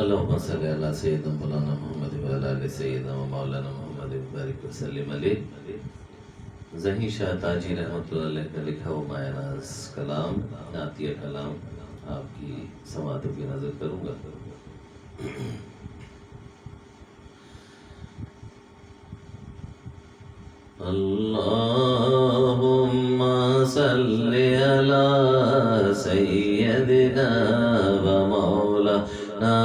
اللهم صل على سيدنا مولانا محمد وعلى آل سيدنا مولانا محمد وبارک وسلم علیہ۔ ذہین شاہ تاجی رحمۃ اللہ علیہ کا لکھا ہوا مایہ ناز کلام، عطیہ کلام آپ کی سماعتوں کی نظر کروں گا۔ اللہم صلی علی سیدنا و مولانا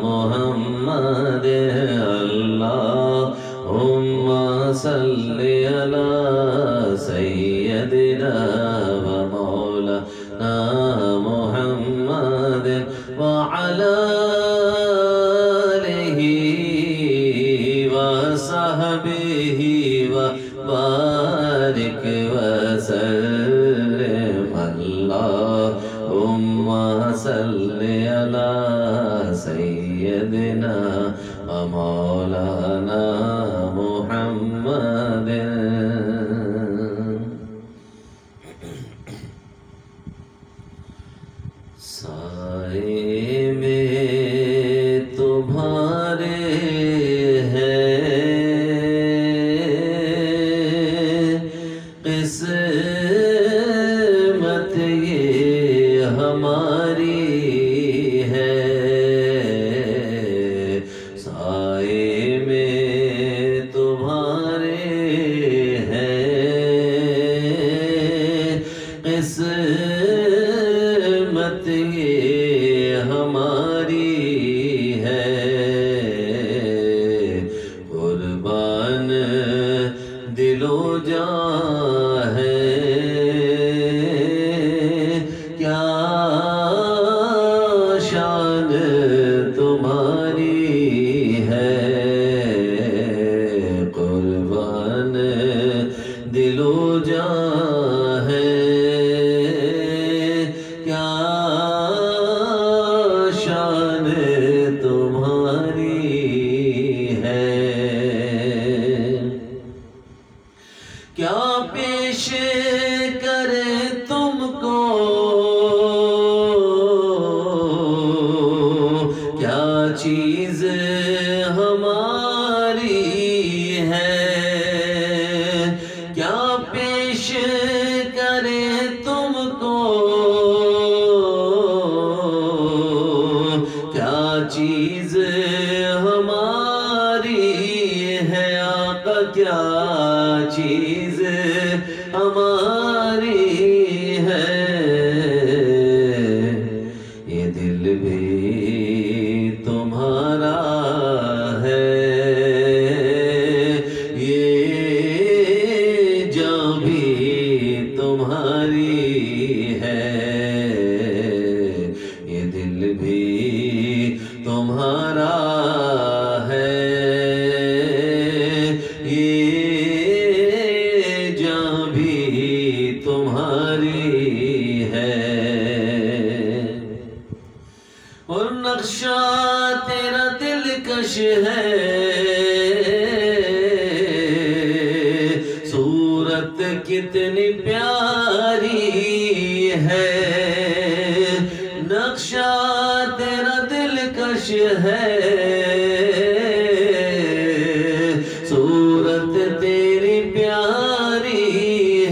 محمد، اللہم صلی علی سیدنا و مولانا محمد وعلی آلہ وصحبہ بارک وسلم، اللہم صلی علی سیدنا و مولانا محمد۔ سائے میں تمہارے قسمت یہ ہماری ہے، سائے میں تمہارے ہے قسمت یہ ہماری ہے، قربان دل و جاں ہے کیا شان تمہاری ہے، قربان دل و جاں ہے کیا شان تمہاری ہے، کیا پیش کرے تم کو کیا چیز ہماری ہے، کیا پیش کرے تم کو کیا چیز ہماری ہے، آقا کیا چیز ہماری ہے، یہ دل بھی تمہارا ہے، یہ جاں بھی تمہاری ہے، یہ دل بھی تمہارا ہے، یہ جاں بھی تمہاری ہے، اور نقشہ تیرا دلکش ہے، صورت کتنی پیاری ہے، نقشہ تیرا دلکش ہے، صورت تیری پیاری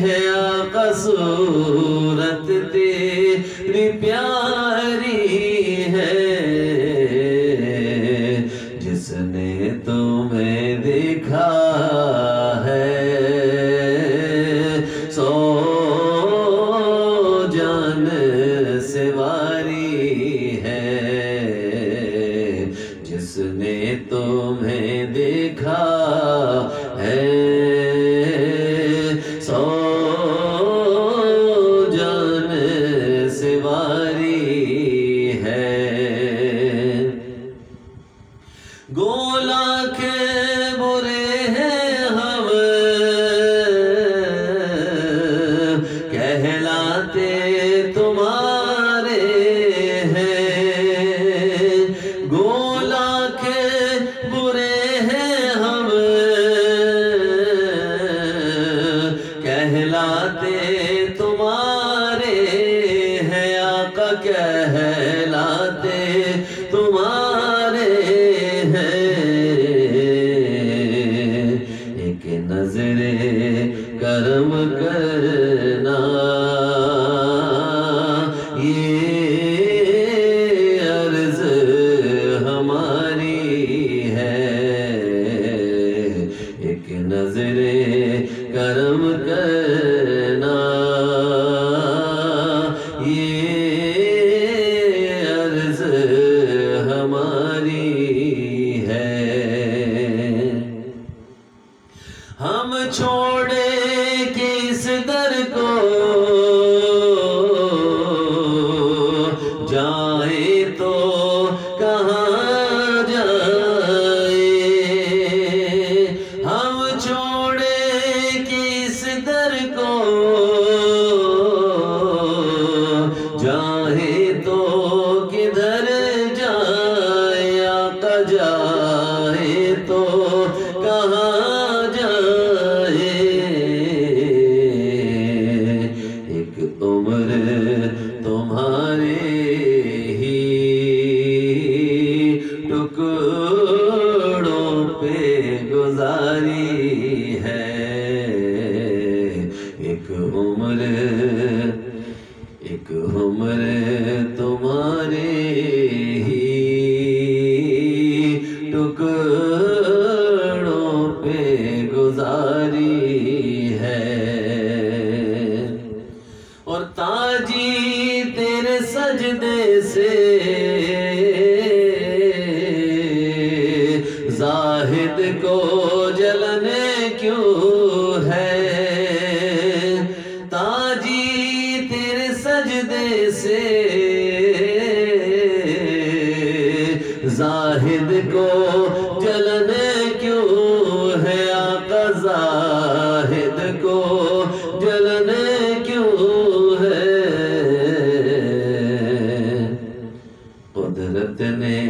ہے، آقا صورت تیری پیاری ہے، جس نے تمہیں دیکھا ہے سو جان سے واری ہے، جس چاہے تو کہاں جائے، ہم چھوڑے کس در کو، جاہے تو کدھر جائے، آقا جائے تو کہاں جائے، ایک عمر تمہارے ہی ٹکڑوں پہ گزاری ہے، ایک عمر تمہارے ہی ٹکڑوں پہ گزاری ہے، اور تاجی تیرے سجدے سے زاہد کو جلن کیوں ہے، تاجی تیرے سجدے سے زاہد کو جلن کیوں ہے، آقا زاہد کو جلن کیوں ہے، قدرت نے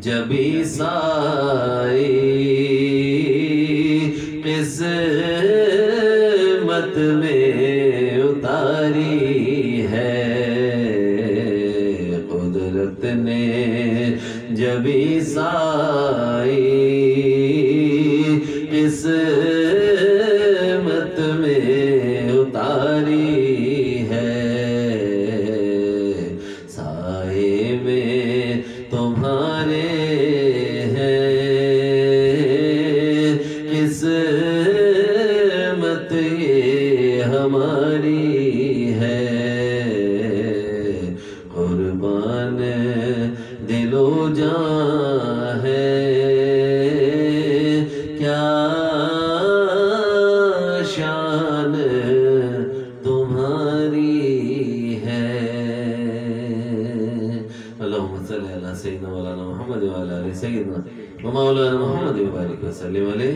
جبھی سائی قسمت میں اتاری ہے، قدرت نے جبھی سائی قسمت میں اتاری ہے، سائے میں تمہارے ہیں قسمت یہ ہماری ہے، قربان دل و جان ہے، کیا شان تمہاری ہے۔ اللہم صلی علی سیدنا مولانا محمد وعلی آل سیدنا ومولانا محمد وبارک وسلم علیہ۔